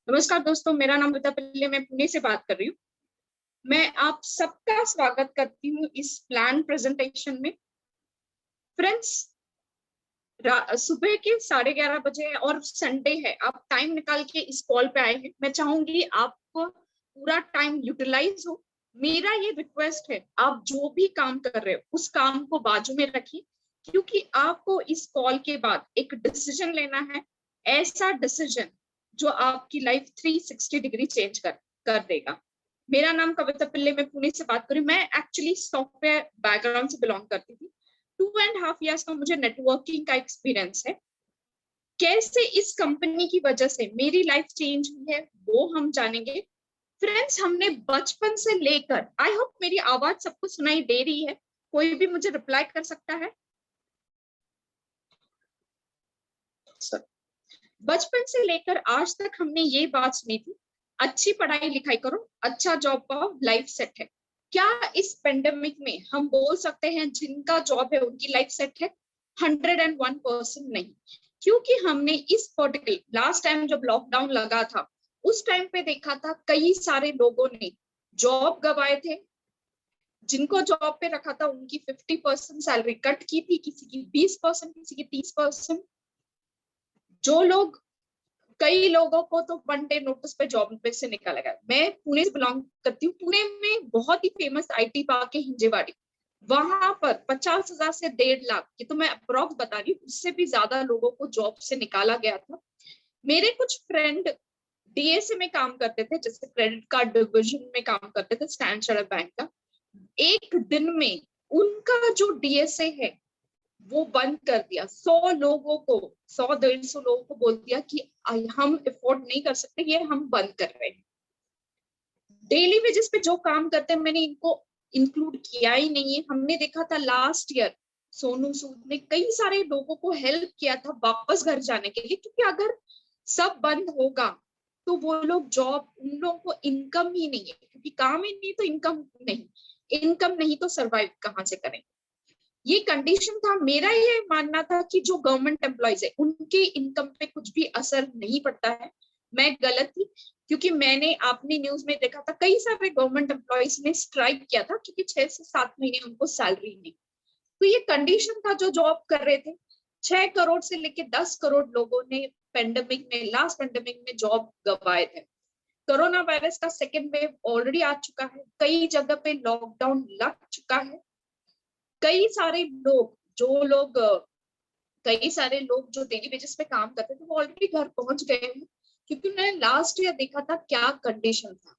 नमस्कार दोस्तों, मेरा नाम ऋता पिल्ले, मैं पुणे से बात कर रही हूँ। मैं आप सबका स्वागत करती हूँ इस प्लान प्रेजेंटेशन में। फ्रेंड्स, सुबह के 11:30 बजे है और संडे है, आप टाइम निकाल के इस कॉल पे आए हैं। मैं चाहूंगी आप पूरा टाइम यूटिलाइज हो। मेरा ये रिक्वेस्ट है, आप जो भी काम कर रहे हो उस काम को बाजू में रखिए, क्योंकि आपको इस कॉल के बाद एक डिसीजन लेना है। ऐसा डिसीजन जो आपकी लाइफ 360 डिग्री चेंज कर देगा। मेरा नाम कविता पिल्ले, मैं पुणे से बात करी। मैं एक्चुअली सॉफ्टवेयर बैकग्राउंड से बिलोंग करती थी। 2.5 years का मुझे नेटवर्किंग का एक्सपीरियंस है। कैसे इस कंपनी की वजह से मेरी लाइफ चेंज हुई है वो हम जानेंगे। फ्रेंड्स, हमने बचपन से लेकर, आई होप मेरी आवाज सबको सुनाई दे रही है, कोई भी मुझे रिप्लाई कर सकता है। बचपन से लेकर आज तक हमने ये बात सुनी थी, अच्छी पढ़ाई लिखाई करो, अच्छा जॉब पाओ, लाइफ सेट है। क्या इस पेंडेमिक में हम बोल सकते हैं जिनका जॉब है उनकी लाइफ सेट है? 101% नहीं, क्योंकि हमने इस पर्टिकुलर लास्ट टाइम जब लॉकडाउन लगा था उस टाइम पे देखा था कई सारे लोगों ने जॉब गवाए थे। जिनको जॉब पे रखा था उनकी 50% सैलरी कट की थी, किसी की 20%, किसी की 30%। जो लोग, कई लोगों को तो 1 डे नोटिस पे जॉब पे से निकाला गया। मैं पुणे से बिलोंग करती हूँ। पुणे में बहुत ही फेमस आईटी पार्क है हिंजेवाड़ी। वहां पर 50,000 से 1.5 लाख, ये तो मैं अप्रोक्स बता रही हूँ, उससे भी ज्यादा लोगों को जॉब से निकाला गया था। मेरे कुछ फ्रेंड डीएसए में काम करते थे, जैसे क्रेडिट कार्ड डिविजन में काम करते थे स्टैंड चार्टर्ड बैंक का। एक दिन में उनका जो डीएसए है वो बंद कर दिया। 100 लोगों को, 100-150 लोगों को बोल दिया कि हम अफोर्ड नहीं कर सकते, ये हम बंद कर रहे हैं। डेली बेसिस पे जो काम करते हैं मैंने इनको इंक्लूड किया ही नहीं है। हमने देखा था लास्ट ईयर सोनू सूद ने कई सारे लोगों को हेल्प किया था वापस घर जाने के लिए, क्योंकि अगर सब बंद होगा तो वो लोग जॉब, उन लोगों को इनकम ही नहीं है, क्योंकि काम ही नहीं तो इनकम नहीं, इनकम नहीं तो सरवाइव कहाँ से करें। ये कंडीशन था। मेरा ये मानना था कि जो गवर्नमेंट एम्प्लॉयज है उनके इनकम पे कुछ भी असर नहीं पड़ता है। मैं गलत थी, क्योंकि मैंने आपने न्यूज में देखा था कई सारे गवर्नमेंट एम्प्लॉयज ने स्ट्राइक किया था, क्योंकि 6 से 7 महीने उनको सैलरी नहीं। तो ये कंडीशन था। जो जॉब कर रहे थे, 6 करोड़ से लेके 10 करोड़ लोगों ने पेंडेमिक में, लास्ट पेंडेमिक में जॉब गंवाए थे। कोरोना वायरस का सेकेंड वेव ऑलरेडी आ चुका है, कई जगह पे लॉकडाउन लग चुका है। कई सारे लोग, कई सारे लोग जो डेली बेसिस पे काम करते थे वो ऑलरेडी घर पहुंच गए हैं, क्योंकि उन्होंने लास्ट ईयर देखा था क्या कंडीशन था।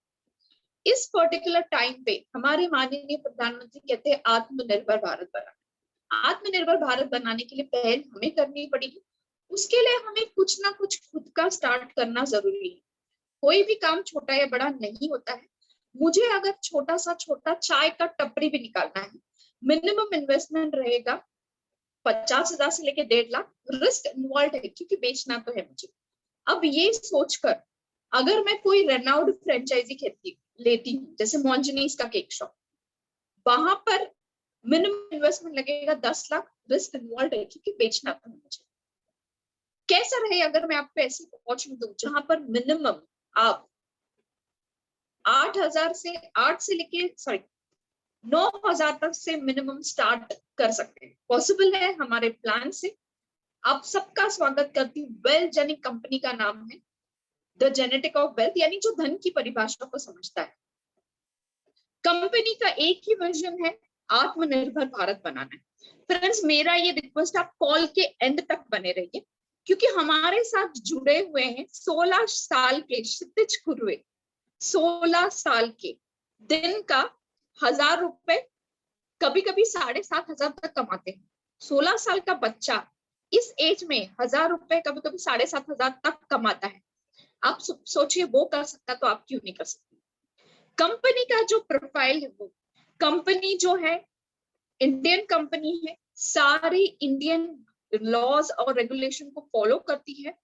इस पर्टिकुलर टाइम पे हमारे माननीय प्रधानमंत्री कहते हैं आत्मनिर्भर भारत बनाना। आत्मनिर्भर भारत बनाने के लिए पहल हमें करनी पड़ेगी। उसके लिए हमें कुछ ना कुछ खुद का स्टार्ट करना जरूरी है। कोई भी काम छोटा या बड़ा नहीं होता है। मुझे अगर छोटा चाय का टपरी भी निकालना है, मिनिमम इन्वेस्टमेंट रहेगा 50,000 से लेके 1.5 लाख। रिस्क इन्वॉल्व है, क्योंकि बेचना तो है मुझे। अब ये सोचकर अगर मैं कोई रेनाउड फ्रेंचाइजी लेती हूँ, जैसे मॉन्जनीस का केक शॉप, वहां पर मिनिमम इन्वेस्टमेंट लगेगा 10 लाख। रिस्क इन्वॉल्व है, क्योंकि बेचना तो है मुझे। कैसा रहे अगर मैं आपको ऐसी अपॉर्चुनिटी दूं जहां पर मिनिमम आप 8 से लेके 9,000 तक से मिनिमम स्टार्ट कर सकते हैं। पॉसिबल है हमारे प्लान से। आप सबका स्वागत करती हूँ। वेल जेनिक कंपनी का नाम है, द जेनेटिक ऑफ वेल्थ, यानी जो धन की परिभाषा को समझता है। कंपनी का एक ही विजन है, आत्मनिर्भर भारत बनाना है। फ्रेंड्स, मेरा ये रिक्वेस्ट, आप कॉल के एंड तक बने रहिए, क्योंकि हमारे साथ जुड़े हुए हैं 16 साल के क्षितिज खुरवे। 16 साल के, दिन का 1,000 रुपए, कभी कभी 7,500 तक कमाते हैं। 16 साल का बच्चा इस एज में 1,000 रुपए, कभी कभी 7,500 तक कमाता है। आप सोचिए, वो कर सकता तो आप क्यों नहीं कर सकते? कंपनी का जो प्रोफाइल है, वो कंपनी जो है इंडियन कंपनी है, सारी इंडियन लॉज और रेगुलेशन को फॉलो करती है।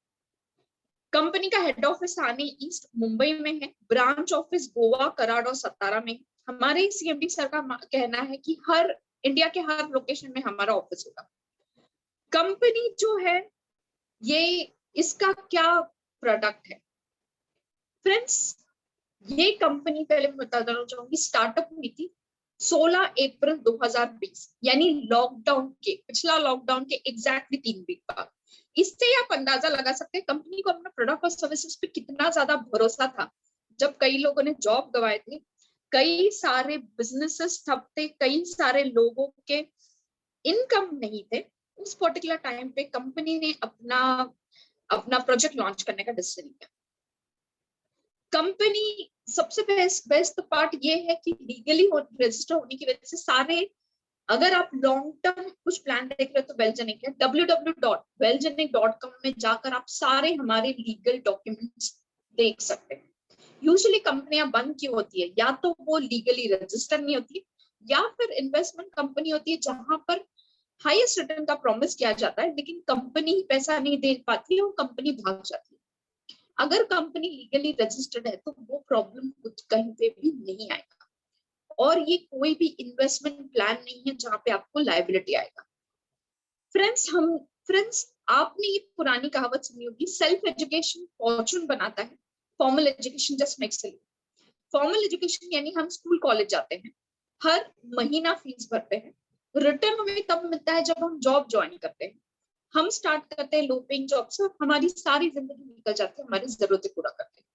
कंपनी का हेड ऑफिस थाने ईस्ट मुंबई में है, ब्रांच ऑफिस गोवा, कराड़ और सतारा में। हमारे सीएमडी सर का कहना है कि हर इंडिया के हर लोकेशन में हमारा ऑफिस होगा। कंपनी जो है, ये इसका क्या प्रोडक्ट है? फ्रेंड्स, ये कंपनी पहले मैं बता देना चाहूंगी, स्टार्टअप हुई थी 16 अप्रैल 2020, यानी लॉकडाउन के, पिछला लॉकडाउन के एग्जैक्टली 3 वीक बाद। इससे आप अंदाजा लगा सकते हैं कंपनी को अपना प्रोडक्ट और सर्विसेज पे कितना ज्यादा भरोसा था। जब कई लोगों ने जॉब गंवाए थे, कई सारे बिजनेसेस ठप थे, कई सारे लोगों के इनकम नहीं थे, उस पर्टिकुलर टाइम पे कंपनी ने अपना अपना प्रोजेक्ट लॉन्च करने का डिसीजन लिया। कंपनी सबसे बेस्ट पार्ट ये है कि लीगली रजिस्टर होने की वजह से सारे, अगर आप लॉन्ग टर्म कुछ प्लान देख रहे हो तो वेलजेनिक है, www.welgenic.com में जाकर आप सारे हमारे लीगल डॉक्यूमेंट्स देख सकते हैं। यूजुअली कंपनियां बंद क्यों होती है, या तो वो लीगली रजिस्टर नहीं होती, या फिर इन्वेस्टमेंट कंपनी होती है जहां पर हाईएस्ट रिटर्न का प्रॉमिस किया जाता है, लेकिन कंपनी ही पैसा नहीं दे पाती है और कंपनी भाग जाती है। अगर कंपनी लीगली रजिस्टर्ड है तो वो प्रॉब्लम कुछ कहीं पे भी नहीं आएगा, और ये कोई भी इन्वेस्टमेंट प्लान नहीं है जहां पे आपको लायबिलिटी आएगा। फ्रेंड्स, आपने ये पुरानी कहावत सुनी होगी, सेल्फ एजुकेशन फॉर्चून बनाता है, formal education just makes it. Formal education यानी हम स्कूल कॉलेज जाते हैं, हर महीना फीस भरते हैं, रिटर्न हमें तब मिलता है जब हम जॉब ज्वाइन करते हैं। हम स्टार्ट करते हैं लो पेइंग जॉब से, हमारी सारी जिंदगी निकल जाती है हमारी जरूरतें पूरा करते हैं।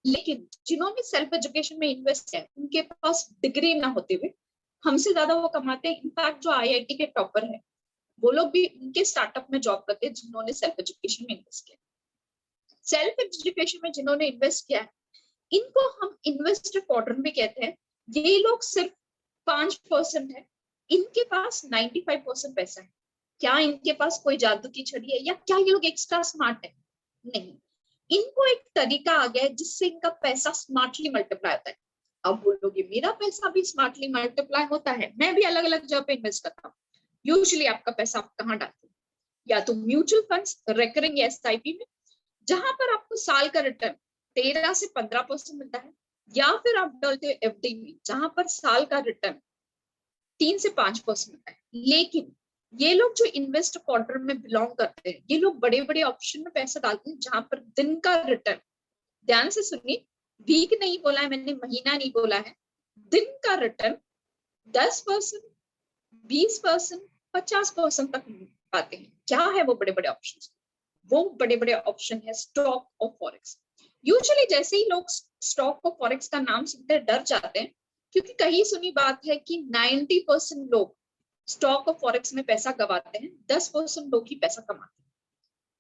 लेकिन जिन्होंने सेल्फ एजुकेशन में इन्वेस्ट किया, उनके पास डिग्री ना होते हुए हमसे ज्यादा वो कमाते हैं। इनफैक्ट जो आईआईटी के टॉपर है, वो लोग भी उनके स्टार्टअप में जॉब करते हैं जिन्होंने सेल्फ एजुकेशन में इन्वेस्ट किया। सेल्फ एजुकेशन में जिन्होंने इन्वेस्ट किया है, इनको हम इन्वेस्टर क्वाड्रेंट में कहते हैं। ये लोग सिर्फ 5% है, इनके पास 95% पैसा है। क्या इनके पास कोई जादू की छड़ी है, या क्या ये लोग एक्स्ट्रा स्मार्ट है? नहीं, इनको एक तरीका आ गया है जिससे इनका पैसा स्मार्टली मल्टीप्लाई होता है। अब बोलोगे मेरा पैसा भी स्मार्टली मल्टीप्लाई होता है, मैं भी अलग अलग जगह पे इन्वेस्ट करता हूँ। यूजुअली आपका पैसा आप कहाँ डालते हैं? या तो म्यूचुअल फंड्स, रिकरिंग एसआईपी में, जहां पर आपको साल का रिटर्न 13 से 15% मिलता है, या फिर आप डालते हो एफडी में, जहां पर साल का रिटर्न 3 से 5% मिलता है। लेकिन ये लोग जो इन्वेस्ट क्वार्टर में बिलोंग करते हैं, ये लोग बड़े बड़े ऑप्शन में पैसा डालते हैं जहां पर दिन का रिटर्न, ध्यान से सुनिए, वीक नहीं बोला है मैंने, महीना नहीं बोला है, दिन का रिटर्न 10%, 20%, 50% तक पाते हैं। क्या है वो बड़े बड़े ऑप्शन? वो बड़े बड़े ऑप्शन है स्टॉक और फॉरेक्स। यूजुअली जैसे ही लोग स्टॉक और फॉरेक्स का नाम सुनते हैं डर जाते हैं, क्योंकि कहीं सुनी बात है कि 90% लोग स्टॉक और फॉरेक्स में पैसा गवाते हैं, 10% लोग ही पैसा कमाते हैं।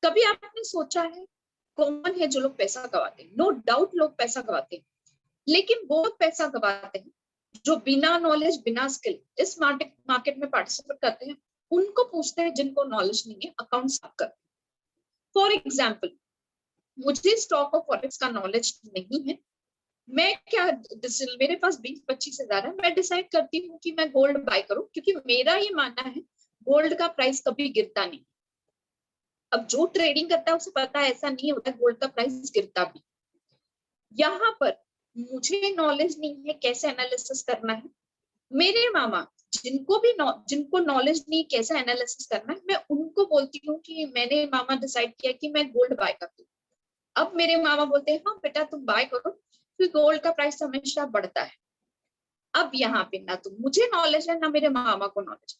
कभी आपने सोचा है कौन है जो लोग पैसा गवाते हैं? नो डाउट लोग पैसा गवाते हैं, लेकिन वो पैसा गवाते हैं जो बिना नॉलेज, बिना स्किल इस मार्केट में पार्टिसिपेट करते हैं। उनको पूछते हैं जिनको नॉलेज नहीं है, अकाउंट साफ करते हैं। फॉर एग्जाम्पल, मुझे स्टॉक और फॉरेक्स का नॉलेज नहीं है, मैं क्या, मेरे पास 20-25 हजार है, मैं डिसाइड करती हूँ कि मैं गोल्ड बाय करूं, क्योंकि मेरा ये मानना है गोल्ड का प्राइस कभी गिरता नहीं। अब जो ट्रेडिंग करता है उसे पता है ऐसा नहीं होता, गोल्ड का प्राइस गिरता भी। यहाँ पर मुझे नॉलेज नहीं है कैसे एनालिसिस करना है। मेरे मामा जिनको नॉलेज नहीं कैसे एनालिसिस करना है, मैं उनको बोलती हूँ कि मैंने मामा डिसाइड किया कि मैं गोल्ड बाय कर दूं। अब मेरे मामा बोलते हैं हाँ बेटा तुम बाय करो, क्योंकि गोल्ड का प्राइस हमेशा बढ़ता है। अब यहाँ पे ना तो मुझे नॉलेज है ना मेरे मामा को नॉलेज है,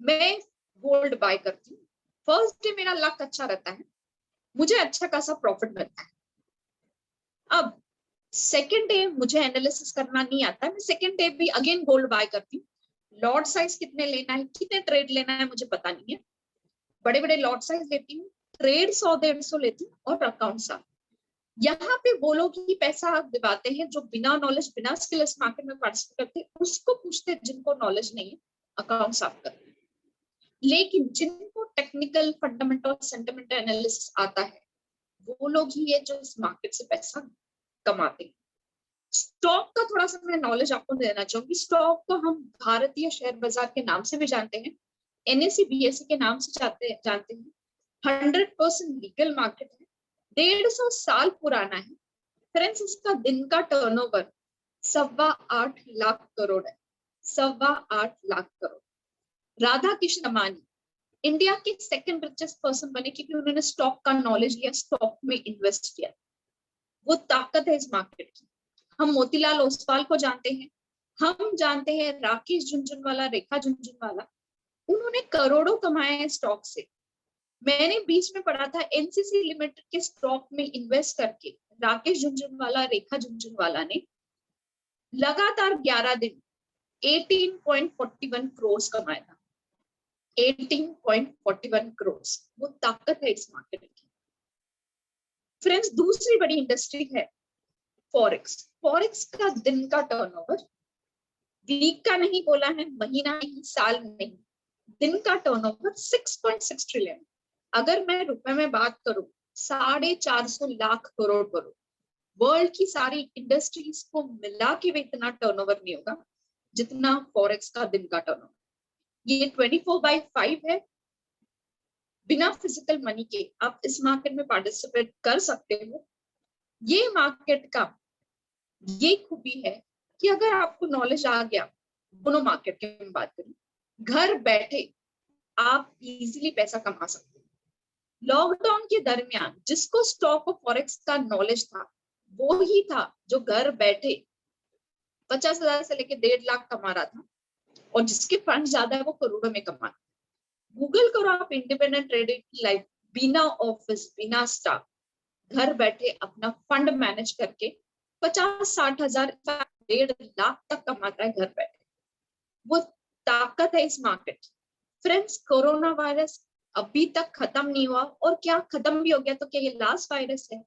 मैं गोल्ड बाय करती हूँ। फर्स्ट डे मेरा लक अच्छा रहता है, मुझे अच्छा खासा प्रॉफिट मिलता है। अब सेकेंड डे मुझे एनालिसिस करना नहीं आता, मैं सेकेंड डे भी अगेन गोल्ड बाय करती हूँ। लॉट साइज कितने लेना है, कितने ट्रेड लेना है मुझे पता नहीं है, बड़े बड़े लॉट साइज लेती हूँ, ट्रेड 100-150 लेती हूँ और अकाउंट साफ। यहाँ पे वो लोग ही पैसा दिवाते हैं जो बिना नॉलेज, बिना स्किल इस मार्केट में पार्टिसिपेट करते हैं, उसको पूछते हैं जिनको नॉलेज नहीं है, अकाउंट साफ करते हैं। लेकिन जिनको टेक्निकल, फंडामेंटल, सेंटिमेंटल एनालिसिस आता है, वो लोग ही है जो इस मार्केट से पैसा कमाते हैं। स्टॉक का थोड़ा सा मैं नॉलेज आपको देना चाहूंगी। स्टॉक को हम भारतीय शेयर बाजार के नाम से भी जानते हैं, एनएससी बीएससी के नाम से जानते हैं। 100% लीगल मार्केट है, 150 साल पुराना है। फ्रेंड्स, इसका दिन का टर्नओवर 8.25 लाख करोड़ है, 8.25 लाख करोड़। राधा कृष्ण अंबानी इंडिया के सेकंड रिचेस्ट पर्सन बने क्योंकि उन्होंने स्टॉक का नॉलेज लिया, स्टॉक में इन्वेस्ट किया। वो ताकत है इस मार्केट की। हम मोतीलाल ओसवाल को जानते हैं, हम जानते हैं राकेश झुनझुनवाला, रेखा झुनझुनवाला, उन्होंने करोड़ों कमाए हैं स्टॉक से। मैंने बीच में पढ़ा था एनसीसी लिमिटेड के स्टॉक में इन्वेस्ट करके राकेश झुनझुनवाला, रेखा झुनझुनवाला ने लगातार 11 दिन 18.41 करोड़ कमाया था। 18.41 करोड़, वो ताकत है इस मार्केट की। फ्रेंड्स, दूसरी बड़ी इंडस्ट्री है फॉरेक्स। फॉरेक्स का दिन का टर्नओवर, वीक का नहीं बोला है, महीना नहीं, साल नहीं, दिन का टर्नओवर 6.6 ट्रिलियन। अगर मैं रुपए में बात करूं, 450 लाख करोड़। वर्ल्ड की सारी इंडस्ट्रीज को मिला के भी इतना टर्नओवर नहीं होगा जितना फॉरेक्स का दिन का टर्नओवर। ये 24/5 है, बिना फिजिकल मनी के आप इस मार्केट में पार्टिसिपेट कर सकते हो। ये मार्केट का ये खूबी है कि अगर आपको नॉलेज आ गया, दोनों मार्केट की हम बात करें, घर बैठे आप इजीली पैसा कमा सकते हो। लॉकडाउन के दरमियान जिसको स्टॉक और फॉरेक्स का नॉलेज था, वो ही था जो घर बैठे 50,000 से लेके 1.5 लाख कमा रहा था, और जिसके फंड ज्यादा है वो करोड़ों में कमा। गूगल करो आप इंडिपेंडेंट ट्रेडिंग की लाइफ, बिना ऑफिस, बिना स्टाफ, घर बैठे अपना फंड मैनेज करके 50-60 हजार, 1.5 लाख तक कमाता है घर बैठे। वो ताकत है इस मार्केट। फ्रेंड्स, कोरोना वायरस अभी तक खत्म नहीं हुआ, और क्या खत्म भी हो गया तो क्या ये लास्ट वायरस है?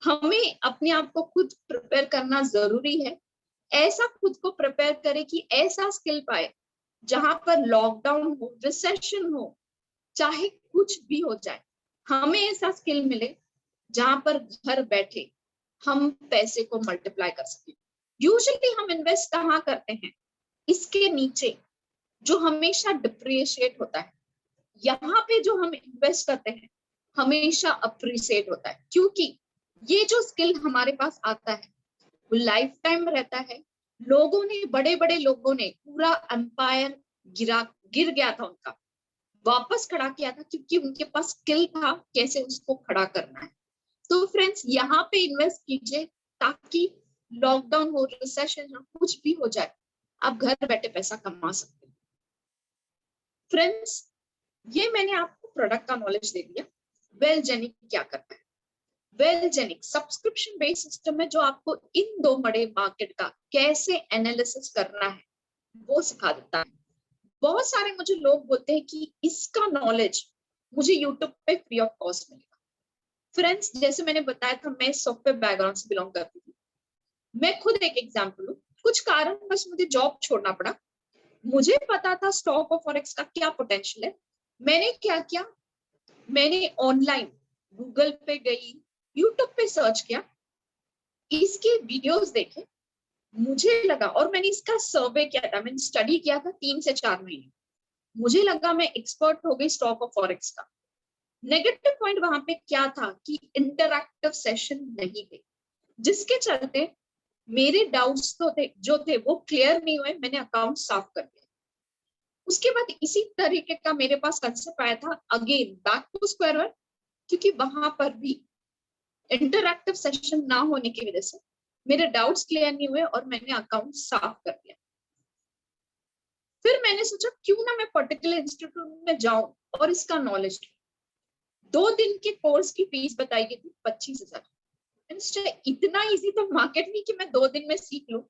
हमें अपने आप को खुद प्रिपेयर करना जरूरी है। ऐसा खुद को प्रिपेयर करे कि ऐसा स्किल पाए जहां पर लॉकडाउन हो, रिसेशन हो, चाहे कुछ भी हो जाए, हमें ऐसा स्किल मिले जहां पर घर बैठे हम पैसे को मल्टीप्लाई कर सके। यूजुअली हम इन्वेस्ट कहाँ करते हैं? इसके नीचे जो हमेशा डिप्रिशिएट होता है, यहाँ पे जो हम इन्वेस्ट करते हैं हमेशा अप्रिशिएट होता है, क्योंकि ये जो स्किल हमारे पास आता है वो लाइफ टाइम रहता है। लोगों ने, बड़े बड़े लोगों ने पूरा एम्पायर गिर गया था उनका, वापस खड़ा किया था, क्योंकि उनके पास स्किल था कैसे उसको खड़ा करना है। तो फ्रेंड्स, यहाँ पे इन्वेस्ट कीजिए ताकि लॉकडाउन हो, रिसेशन हो, कुछ भी हो जाए, आप घर बैठे पैसा कमा सकते हैं। फ्रेंड्स, ये मैंने आपको प्रोडक्ट का नॉलेज दे दिया। वेलजेनिक क्या करता है? वेलजेनिक सब्सक्रिप्शन बेस्ड सिस्टम है जो आपको इन दो बड़े मार्केट का कैसे एनालिसिस करना है वो सिखा देता है। बहुत सारे मुझे लोग बोलते हैं कि इसका नॉलेज मुझे यूट्यूब पे फ्री ऑफ कॉस्ट मिलेगा। फ्रेंड्स, जैसे मैंने बताया था, मैं सॉफ्टवेयर बैकग्राउंड से बिलोंग करती थी। मैं खुद एक एग्जाम्पल हूँ। कुछ कारण बस मुझे जॉब छोड़ना पड़ा। मुझे पता था स्टॉक और फॉरेक्स का क्या पोटेंशियल है। मैंने क्या किया, मैंने ऑनलाइन गूगल पे गई, यूट्यूब पे सर्च किया, इसके वीडियोस देखे, मुझे लगा, और मैंने इसका सर्वे किया था, मैंने स्टडी किया था 3 से 4 महीने। मुझे लगा मैं एक्सपर्ट हो गई स्टॉक और फॉरेक्स का। नेगेटिव पॉइंट वहां पे क्या था कि इंटरैक्टिव सेशन नहीं थे, जिसके चलते मेरे डाउट्स तो थे जो थे वो क्लियर नहीं हुए। मैंने अकाउंट साफ कर दिया। उसके बाद इसी तरीके का मेरे पास कंसेप्ट आया था, again back to square one, क्योंकि वहां पर भी इंटरैक्टिव सेशन ना होने की वजह से मेरे डाउट्स क्लियर नहीं हुए और मैंने अकाउंट साफ कर दिया। फिर मैंने सोचा क्यों ना मैं पर्टिकुलर इंस्टीट्यूट में जाऊं और इसका नॉलेज लूं। 2 दिन के कोर्स की फीस बताई गई थी 25,000। इतना इजी तो मार्केट नहीं कि मैं 2 दिन में सीख लूं।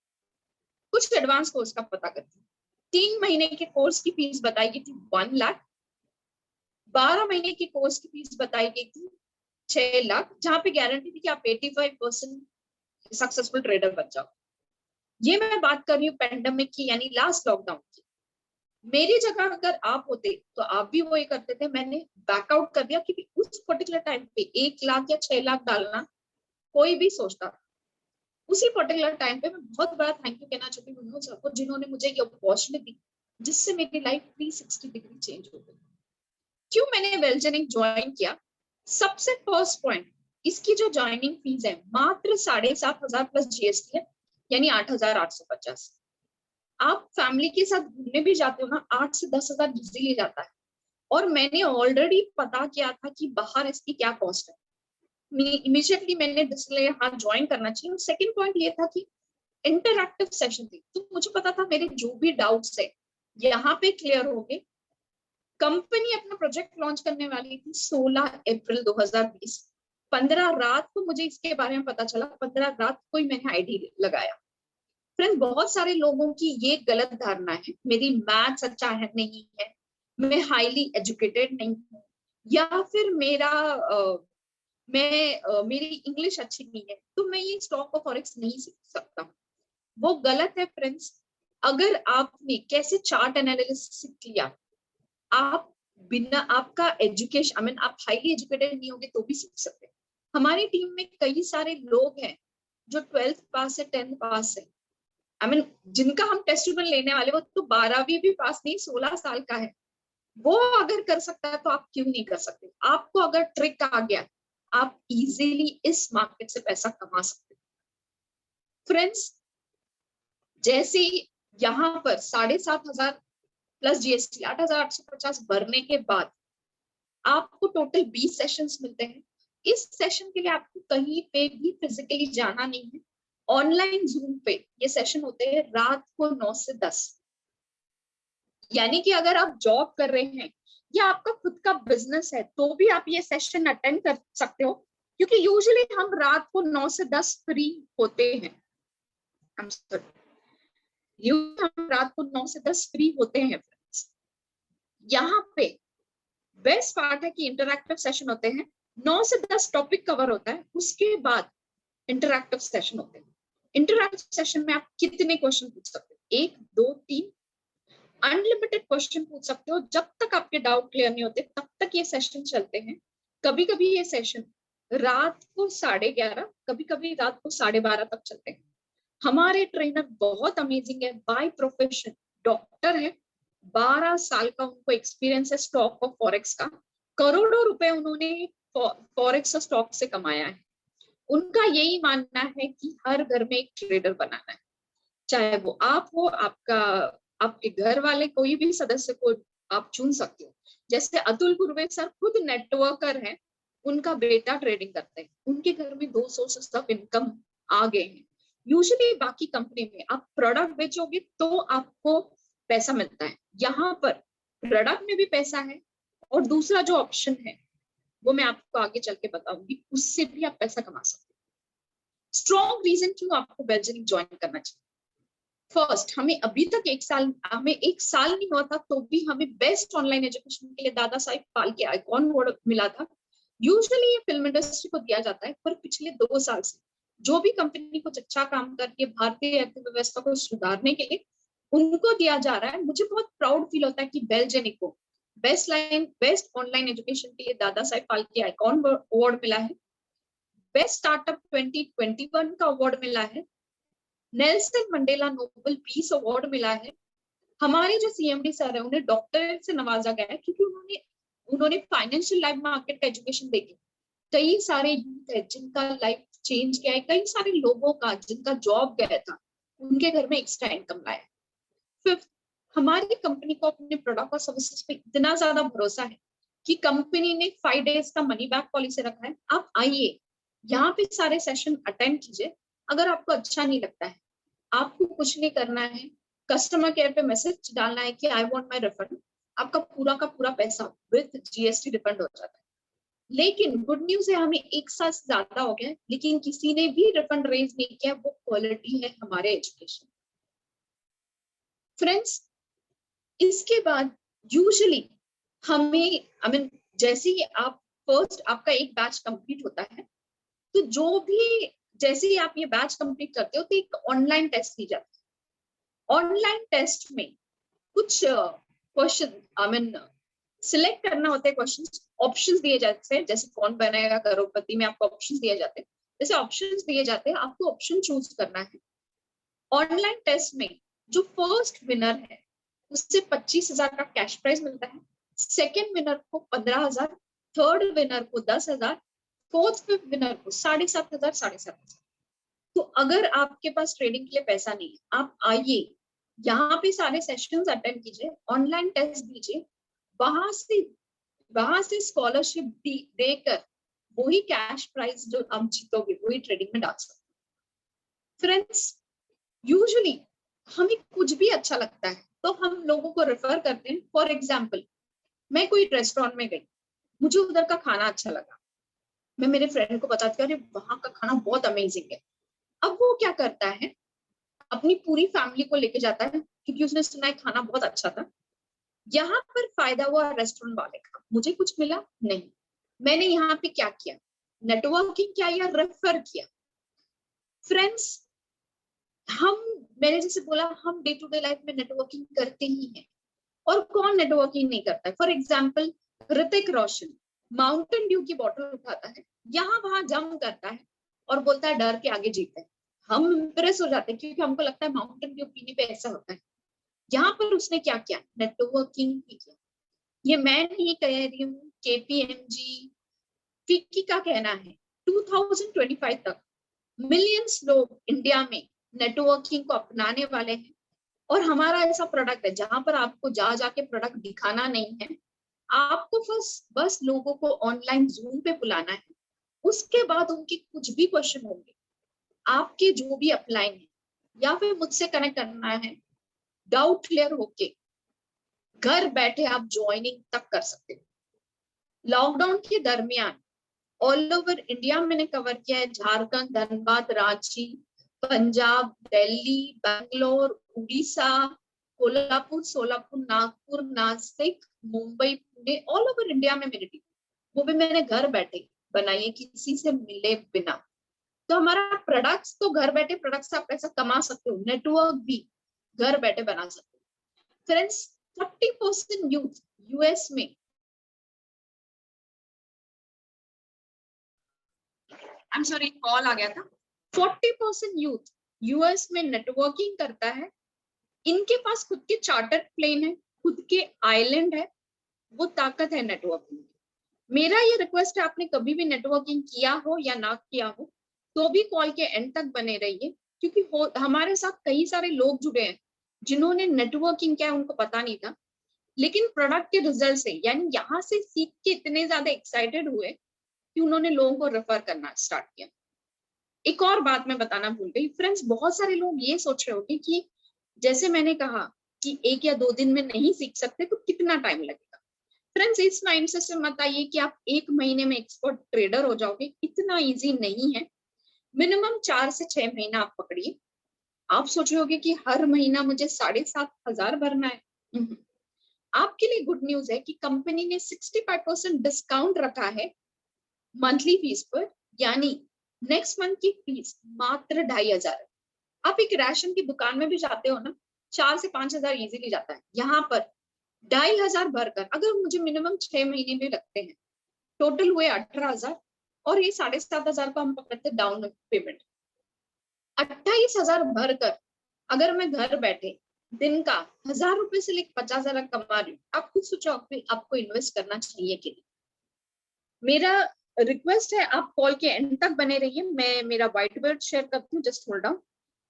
कुछ एडवांस कोर्स का पता करती हूँ। 3 महीने के कोर्स की फीस बताई गई थी 1 लाख। 12 महीने की कोर्स की फीस बताई गई थी 6 लाख, जहां पे गारंटी थी कि आप 85% सक्सेसफुल ट्रेडर बन जाओ। ये मैं बात कर रही हूँ पेंडेमिक की, यानी लास्ट लॉकडाउन की। मेरी जगह अगर आप होते तो आप भी वही करते थे। मैंने बैकआउट कर दिया क्योंकि उस पर्टिकुलर टाइम पे 1 लाख या 6 लाख डालना कोई भी सोचता। उसी पर्टिकुलर टाइम पे मैं बहुत बड़ा थैंक यू कहना चाहती हूँ उन सबको जिन्होंने मुझे ये अपॉर्चुनिटी दी, जिससे मेरी लाइफ 360 डिग्री चेंज हो गई। क्यों मैंने वेलजेनिक ज्वाइन किया? सबसे फर्स्ट पॉइंट, इसकी जो ज्वाइनिंग फीस है मात्र 7,500 प्लस जीएसटी है, यानी 8,850। आप फैमिली के साथ घूमने भी जाते हो ना, 8 से 10,000 इजीली जाता है। और मैंने ऑलरेडी पता किया था कि बाहर इसकी क्या कॉस्ट है। इमीडिएटली मैंने इसलिए हाँ ज्वाइन करना चाहिए। सेकंड पॉइंट ये था कि इंटरैक्टिव सेशन थी, तो मुझे पता था मेरे जो भी डाउट्स है यहाँ पे क्लियर हो गए। कंपनी अपना प्रोजेक्ट लॉन्च करने वाली थी 16 अप्रैल 2020। 15 रात को मुझे इसके बारे में पता चला, 15 रात को ही मैंने आईडी लगाया। फ्रेंड, बहुत सारे लोगों की ये गलत धारणा है, मेरी मैथ्स अच्छा है नहीं है, मैं हाईली एजुकेटेड नहीं हूँ, या फिर मेरी इंग्लिश अच्छी नहीं है तो मैं ये स्टॉक और फॉरेक्स नहीं सीख सकता। वो गलत है फ्रेंड्स। अगर आपने कैसे चार्ट एनालिसिस सीख लिया, आप बिना आपका एजुकेशन आई मीन आप हाईली एजुकेटेड नहीं होगे तो भी सीख सकते हैं। हमारी टीम में कई सारे लोग हैं जो 12th पास है, 10th पास है, आई मीन जिनका हम टेस्ट लेने वाले, वो तो 12वीं भी पास नहीं, 16 साल का है। वो अगर कर सकता है तो आप क्यों नहीं कर सकते? आपको अगर ट्रिक आ गया, आप इजीली इस मार्केट से पैसा कमा सकते। फ्रेंड्स, जैसे यहाँ पर 7,500 प्लस जीएसटी 8,850 भरने के बाद आपको टोटल 20 सेशंस मिलते हैं। इस सेशन के लिए आपको कहीं पे भी फिजिकली जाना नहीं है। ऑनलाइन जूम पे ये सेशन होते हैं रात को 9 से 10। यानी कि अगर आप जॉब कर रहे हैं या आपका खुद का बिजनेस है तो भी आप ये सेशन अटेंड कर सकते हो, क्योंकि यूजुअली हम रात को 9 से 10 फ्री होते हैं। हम रात को 9 से 10 फ्री होते हैं। यहाँ पे बेस्ट पार्ट है कि इंटरैक्टिव सेशन होते हैं। 9 से 10 टॉपिक कवर होता है, उसके बाद इंटरैक्टिव सेशन होते हैं। इंटरैक्टिव सेशन में आप कितने क्वेश्चन पूछ सकते हो? 1, 2, 3 अनलिमिटेड क्वेश्चन पूछ सकते हो। जब तक आपके डाउट क्लियर नहीं होते तब तक ये सेशन चलते हैं। कभी कभी ये सेशन रात को 11:30, कभी कभी रात को 12:30 तक चलते हैं। हमारे ट्रेनर बहुत अमेजिंग है, बाय प्रोफेशन डॉक्टर है, 12 साल का उनको एक्सपीरियंस है स्टॉक और फॉरेक्स का। करोड़ों रुपए उन्होंने फॉरेक्स और स्टॉक से कमाया है। उनका यही मानना है कि हर घर में एक ट्रेडर बनाना है, चाहे वो आप हो, आपके घर वाले, कोई भी सदस्य को आप चुन सकते हो। जैसे अतुल कुरवे सर खुद नेटवर्कर हैं, उनका बेटा ट्रेडिंग करते हैं, उनके घर में 2 सोर्सेस ऑफ इनकम आ गए हैं। यूजुअली बाकी कंपनी में आप प्रोडक्ट बेचोगे तो आपको पैसा मिलता है, यहाँ पर प्रोडक्ट में भी पैसा है और दूसरा जो ऑप्शन है वो मैं आपको आगे चल के बताऊंगी, उससे भी आप पैसा कमा सकते हो। स्ट्रॉन्ग रीजन क्यों आपको बेलजेनिक ज्वाइन करना चाहिए? फर्स्ट, हमें अभी तक हमें एक साल नहीं हुआ था तो भी हमें बेस्ट ऑनलाइन एजुकेशन के लिए दादा साहिब फाल्के आइकॉन अवार्ड मिला था। यूजुअली ये फिल्म इंडस्ट्री को दिया जाता है, पर पिछले 2 साल से जो भी कंपनी कुछ अच्छा काम करके भारतीय अर्थव्यवस्था को सुधारने के लिए उनको दिया जा रहा है। मुझे बहुत प्राउड फील होता है कि बेलजेनिक को बेस्ट ऑनलाइन एजुकेशन के लिए दादा साहिब फाल्के आइकॉन अवार्ड मिला है। बेस्ट स्टार्टअप 2021 का अवार्ड मिला है। Nelson Mandela Nobel peace award मिला है। हमारे जो सीएमडी सर है उन्हें डॉक्टरेट से नवाजा गया है, क्योंकि उन्होंने फाइनेंशियल लाइफ मार्केट का एजुकेशन देके कई सारे यूथ है जिनका लाइफ चेंज किया है, कई सारे लोगों का जिनका जॉब गया था उनके घर में एक्स्ट्रा इनकम लाया है। फिफ्थ, हमारी कंपनी को अपने प्रोडक्ट और सर्विसेज पे इतना ज्यादा भरोसा है कि कंपनी ने 5 days का मनी बैक पॉलिसी रखा है। आप आइए, यहाँ पे सारे सेशन अटेंड कीजिए। अगर आपको अच्छा नहीं लगता है, आपको कुछ नहीं करना है, कस्टमर केयर पे मैसेज डालना है कि आई वांट माय रिफंड, आपका पूरा का पूरा पैसा विद जीएसटी रिफंड हो जाता है। लेकिन गुड न्यूज है, हमें 1 साल से ज्यादा हो गया लेकिन किसी ने भी रिफंड रेज नहीं किया। वो क्वालिटी है हमारे एजुकेशन। फ्रेंड्स, इसके बाद यूजुअली हमें जैसे ही आप फर्स्ट आपका एक बैच कंप्लीट होता है तो जो भी जैसे ही आप ये बैच कंप्लीट करते हो तो एक ऑनलाइन टेस्ट ली जाती है। ऑनलाइन टेस्ट में कुछ क्वेश्चन सिलेक्ट करना होता है, क्वेश्चन ऑप्शंस दिए जाते हैं। जैसे कौन बनेगा करोड़पति में आपको ऑप्शंस दिए जाते हैं, जैसे ऑप्शंस दिए जाते हैं, आपको ऑप्शन चूज करना है। ऑनलाइन टेस्ट में जो फर्स्ट विनर है उससे 25,000 का कैश प्राइज मिलता है, सेकेंड विनर को 15,000, थर्ड विनर को 10,000, फोर्थ फिफ्थ विनर को 7,500 7,500। तो अगर आपके पास ट्रेडिंग के लिए पैसा नहीं है, आप आइए, यहाँ पे सारे सेशंस अटेंड कीजिए, ऑनलाइन टेस्ट दीजिए, वहां से स्कॉलरशिप देकर वही कैश प्राइस जो आप जीतोगे वही ट्रेडिंग में डाल सकते। फ्रेंड्स, यूजुअली हमें कुछ भी अच्छा लगता है तो हम लोगों को रेफर करते हैं। फॉर एग्जाम्पल, मैं कोई रेस्टोरेंट में गई, मुझे उधर का खाना अच्छा लगा, मैं मेरे फ्रेंड को बताती हूँ, अरे वहां का खाना बहुत अमेजिंग है। अब वो क्या करता है, अपनी पूरी फैमिली को लेके जाता है क्योंकि उसने सुना है खाना बहुत अच्छा था। यहाँ पर फायदा हुआ रेस्टोरेंट वाले का, मुझे कुछ मिला नहीं। मैंने यहाँ पे क्या किया, नेटवर्किंग किया या रेफर किया। फ्रेंड्स, हम, मैंने जैसे बोला, हम डे टू डे लाइफ में नेटवर्किंग करते ही हैं, और कौन नेटवर्किंग नहीं करता है। For example, Hrithik Roshan Mountain Dew की बोतल उठाता है, यहाँ वहां जम करता है और बोलता है डर के आगे जीते हैं। हम इम्प्रेस हो जाते हैं क्योंकि हमको लगता है माउंटेन ड्यू पीने पे ऐसा होता है। यहाँ पर उसने क्या किया, नेटवर्किंग किया। ये मैं नहीं कह रही हूँ, केपीएमजी फिक्की का कहना है 2025 तक मिलियंस लोग इंडिया में नेटवर्किंग को अपनाने वाले हैं। और हमारा ऐसा प्रोडक्ट है जहां पर आपको जा जाके प्रोडक्ट दिखाना नहीं है, आपको बस लोगों को ऑनलाइन जूम पे बुलाना है। उसके बाद उनके कुछ भी क्वेश्चन होंगे, आपके जो भी अपलाइन है या फिर मुझसे कनेक्ट करना है, डाउट क्लियर होके घर बैठे आप ज्वाइनिंग तक कर सकते हो। लॉकडाउन के दरमियान ऑल ओवर इंडिया मैंने कवर किया है, Jharkhand, Dhanbad, Ranchi, Punjab, Delhi, Bangalore, Orissa, Kolhapur, Solapur, Nagpur, Nashik, Mumbai, Pune, all over India में मेरी टीम, वो भी मैंने घर बैठे बनाई है, किसी से मिले बिना। तो हमारा प्रोडक्ट्स, तो घर बैठे प्रोडक्ट्स से आप पैसा कमा सकते हो, नेटवर्क भी घर बैठे बना सकते हो। फ्रेंड्स, 40% यूथ यूएस में, आई एम सॉरी कॉल आ गया था, 40% यूथ यूएस में नेटवर्किंग करता है। इनके पास खुद के चार्टर्ड प्लेन है, खुद के आइलैंड है, वो ताकत है नेटवर्किंग। मेरा ये रिक्वेस्ट है, आपने कभी भी नेटवर्किंग किया हो या ना किया हो तो भी कॉल के एंड तक बने रहिए, क्योंकि हमारे साथ कई सारे लोग जुड़े हैं जिन्होंने नेटवर्किंग क्या है उनको पता नहीं था, लेकिन प्रोडक्ट के रिजल्ट से, यानी यहाँ से सीख के इतने ज्यादा एक्साइटेड हुए कि उन्होंने लोगों को रेफर करना स्टार्ट किया। एक और बात मैं बताना भूल गई फ्रेंड्स, बहुत सारे लोग ये सोच रहे होंगे कि जैसे मैंने कहा कि 1 या 2 दिन में नहीं सीख सकते तो कितना टाइम लगेगा। फ्रेंड्स, इस माइंडसेट से मत आइए कि आप 1 महीने में एक्सपर्ट ट्रेडर हो जाओगे, इतना इजी नहीं है। मिनिमम 4 से 6 महीना आप पकड़िए। आप सोच रहे होगे कि हर महीना मुझे 7,500 भरना है। आपके लिए गुड न्यूज है कि कंपनी ने 65% डिस्काउंट रखा है मंथली फीस पर, यानी नेक्स्ट मंथ की फीस मात्र 2,500। आप एक राशन की दुकान में भी जाते हो ना, 4 से 5 हजार इजीली जाता है, यहाँ पर 2,500 भरकर अगर मुझे मिनिमम 6 महीने भी लगते हैं, टोटल हुए 18,000, और ये 7,500 का हम पकड़ते डाउन पेमेंट। 28,000 भरकर अगर मैं घर बैठे दिन का 1,000 रुपए से लेकर 50,000 कमा रही हूँ, आप खुद सोचो आपको इन्वेस्ट करना चाहिए कि नहीं। मेरा रिक्वेस्ट है, आप कॉल के एंड तक बने रहिए। मैं मेरा व्हाइट बोर्ड शेयर करती हूँ, जस्ट होल्ड डाउन।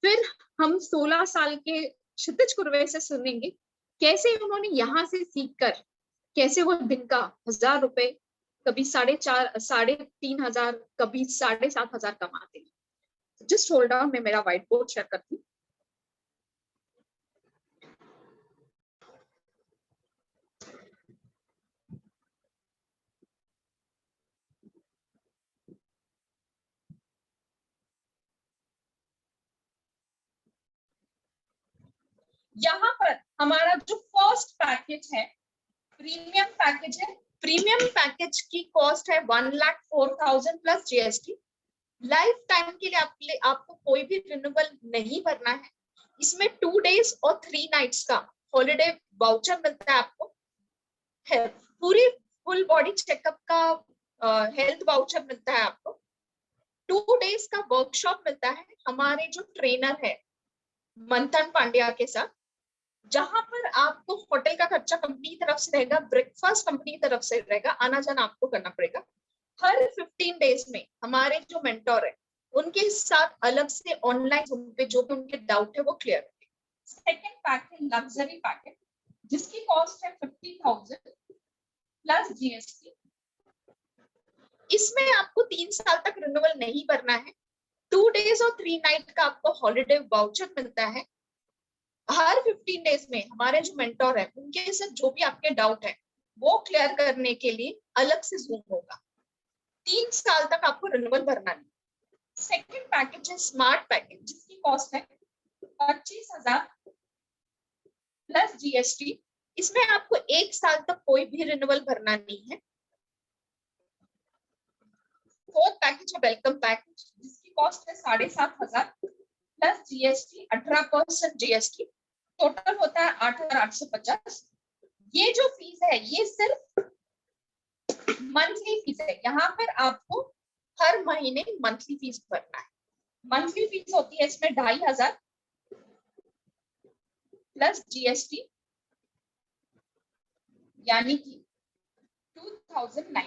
फिर हम 16 साल के क्षितिज कुरवे से सुनेंगे कैसे उन्होंने यहाँ से सीखकर कैसे वो दिन का 1,000 रुपए, कभी 4.5 3,500, कभी 7,500 कमाते हैं। जस्ट होल्ड ऑन, मैं मेरा व्हाइट बोर्ड शेयर करती हूँ। यहाँ पर हमारा जो फर्स्ट पैकेज है, प्रीमियम पैकेज है। प्रीमियम पैकेज की कॉस्ट है 1,04,000 प्लस जीएसटी। लाइफ टाइम के लिए आपको कोई भी रिन्यूअल नहीं भरना है। इसमें 2 डेज और 3 नाइट्स का हॉलिडे वाउचर मिलता है आपको, है पूरी फुल बॉडी चेकअप का हेल्थ वाउचर मिलता है आपको, 2 डेज का वर्कशॉप मिलता है हमारे जो ट्रेनर है मंथन पांड्या के साथ, जहां पर आपको होटल का खर्चा कंपनी की तरफ से रहेगा, ब्रेकफास्ट कंपनी की तरफ से रहेगा, आना जाना आपको करना पड़ेगा। हर 15 डेज में हमारे जो मेंटोर है उनके साथ अलग से ऑनलाइन जूम पे जो भी उनके डाउट है वो क्लियर करेंगे। सेकंड पैक है लग्जरी पैकेज, जिसकी कॉस्ट है 50,000 प्लस जीएसटी। इसमें आपको 3 साल तक रिन्यूअल नहीं भरना है। 2 डेज और 3 नाइट का आपको हॉलीडे वाउचर मिलता है। हर 15 डेज में हमारे जो मेंटोर है उनके साथ जो भी आपके डाउट है वो क्लियर करने के लिए अलग से जूम होगा। 3 साल तक आपको रिन्यूअल भरना नहीं। सेकंड पैकेज है स्मार्ट पैकेज, जिसकी कॉस्ट है 25,000 प्लस जीएसटी। इसमें आपको 1 साल तक कोई भी रिन्यूअल भरना नहीं है। फोर्थ पैकेज है वेलकम पैकेज, जिसकी कॉस्ट है 7,500 प्लस जीएसटी 18% जीएसटी, टोटल होता है 8,850। ये जो फीस है ये सिर्फ मंथली फीस है। यहाँ पर आपको हर महीने मंथली फीस भरना है। मंथली फीस होती है इसमें 2,500 प्लस जीएसटी, यानी कि 2,950।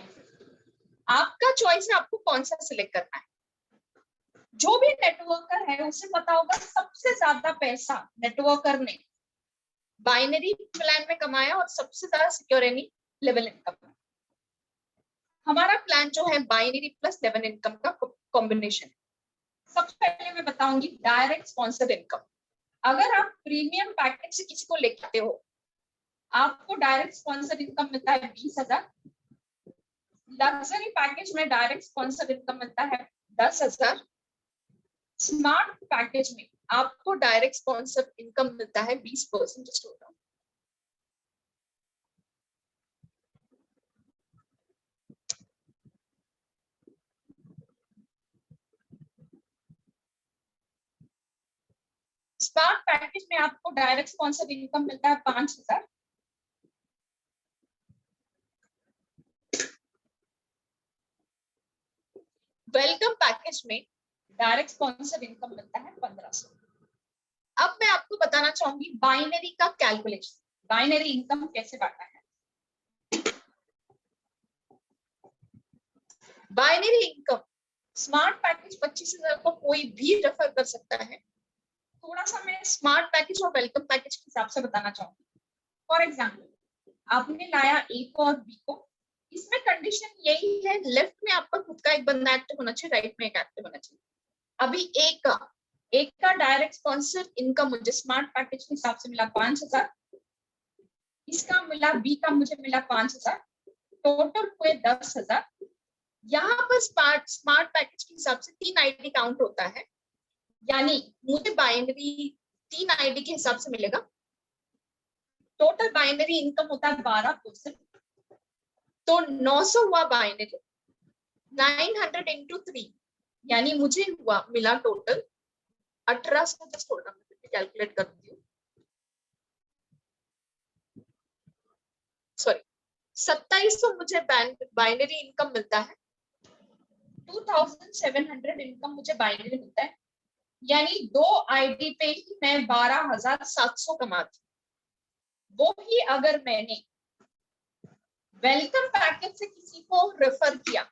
आपका चॉइस है आपको कौन सा सिलेक्ट करना है। जो भी नेटवर्कर है उसे पता होगा सबसे ज्यादा पैसा नेटवर्कर ने बाइनरी प्लान में कमाया और सबसे ज्यादा सिक्योर एनी लेवल इनकम। हमारा प्लान जो है बाइनरी प्लस लेवल इनकम का कॉम्बिनेशन। सबसे पहले मैं बताऊंगी डायरेक्ट स्पॉन्सर्ड इनकम। अगर आप प्रीमियम पैकेज से किसी को लेते हो, आपको डायरेक्ट स्पॉन्सर्ड इनकम मिलता है 20,000। लग्जरी पैकेज में डायरेक्ट स्पॉन्सर्ड इनकम मिलता है 10,000। स्मार्ट पैकेज में आपको डायरेक्ट स्पॉन्सर्ड इनकम मिलता है 20%। स्मार्ट पैकेज में आपको डायरेक्ट स्पॉन्सर्ड इनकम मिलता है 5,000। वेलकम पैकेज में डायरेक्ट स्पॉन्सर्ड इनकम मिलता है 1,500। अब मैं आपको बताना चाहूंगी बाइनरी का कैलकुलेशन, बाइनरी इनकम कैसे बांटा है। बाइनरी इनकम स्मार्ट पैकेज 25,000 को कोई भी रेफर कर सकता है। थोड़ा सा मैं स्मार्ट पैकेज और वेलकम पैकेज के हिसाब से बताना चाहूंगी। फॉर एग्जाम्पल, आपने लाया ए को और बी को। इसमें कंडीशन यही है, लेफ्ट में आपका खुद का एक बंदा एक्टिव होना चाहिए, राइट में एक एक्टिव होना चाहिए। अभी एक का डायरेक्ट स्पॉन्सर इनकम मुझे स्मार्ट पैकेज के हिसाब से मिला 5,000। इसका मिला, बी का मुझे मिला 5,000, टोटल हुए 10,000। यहाँ पर स्मार्ट पैकेज के हिसाब से 3 आईडी काउंट होता है, यानी मुझे बाइनरी 3 आईडी के हिसाब से मिलेगा। टोटल बाइनरी इनकम होता है 12%, तो 900 हुआ बाइनरी। 900 इंटू 3, यानी मुझे हुआ मिला total 1,800। Just hold on, calculate करती हूँ। सॉरी, 2,700 मुझे बाइनरी इनकम मिलता है। 2,700 इनकम मुझे बाइनरी मिलता है, यानी 2 आईडी पे ही मैं 12,700 कमाती। वो ही अगर मैंने वेलकम पैकेज से किसी को रेफर किया,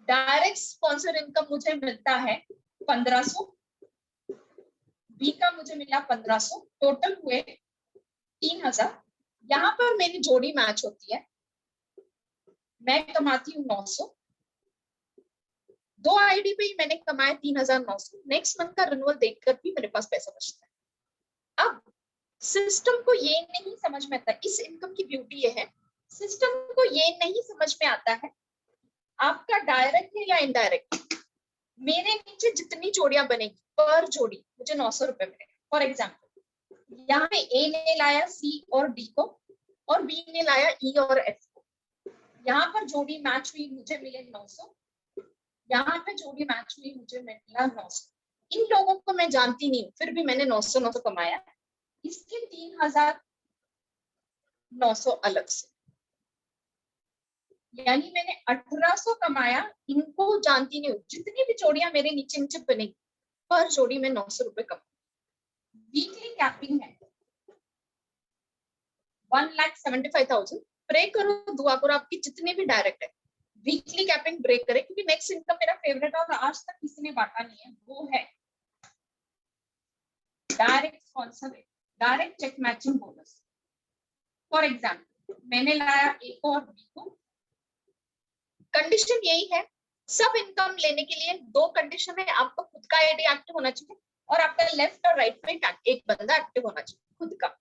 डायरेक्ट स्पॉन्सर इनकम मुझे मिलता है 1,500, बी का मुझे मिला 1,500, टोटल हुए 3,000। यहाँ पर मेरी जोड़ी मैच होती है, मैं कमाती हूँ 900। 2 आईडी पे ही मैंने कमाया 3,900। नेक्स्ट मंथ का रिन्यूअल देखकर भी मेरे पास पैसा बचता है। अब सिस्टम को ये नहीं समझ में आता, इस इनकम की ब्यूटी ये है, सिस्टम को ये नहीं समझ में आता है आपका डायरेक्ट है या इनडायरेक्ट। मेरे नीचे जितनी जोड़ियां बनेगी पर जोड़ी मुझे 900 रुपए मिलेगा। फॉर एग्जाम्पल, यहाँ पे ए ने लाया सी और डी को, और बी ने लाया ई और एफ को। यहाँ पर जोड़ी मैच हुई, मुझे मिले 900। यहाँ पे जोड़ी मैच हुई, मुझे मिला 900। इन लोगों को मैं जानती नहीं, फिर भी मैंने 900 कमाया। इसके 3,900 अलग से, यानी मैंने 1,800 कमाया। इनको जानती नहीं हूँ, जितनी भी जोड़ियां मेरे नीचे नीचे बनेगी पर जोड़ी में 900 रुपए कमा। वीकली कैपिंग है 1,75,000। प्रे करो, दुआ करो आपकी जितने भी डायरेक्ट है वीकली कैपिंग ब्रेक करे, क्योंकि नेक्स्ट इनकम मेरा फेवरेट है और आज तक किसी ने बांटा नहीं है, वो है direct sponsor, direct check matching bonus. For example, मैंने लाया ए को और बी को, कंडीशन यही है, सब इनकम लेने के लिए दो कंडीशन है, आपका खुद का आईडी एक्टिव होना चाहिए और आपका लेफ्ट और राइट में एक बंदा एक्टिव होना चाहिए खुद का।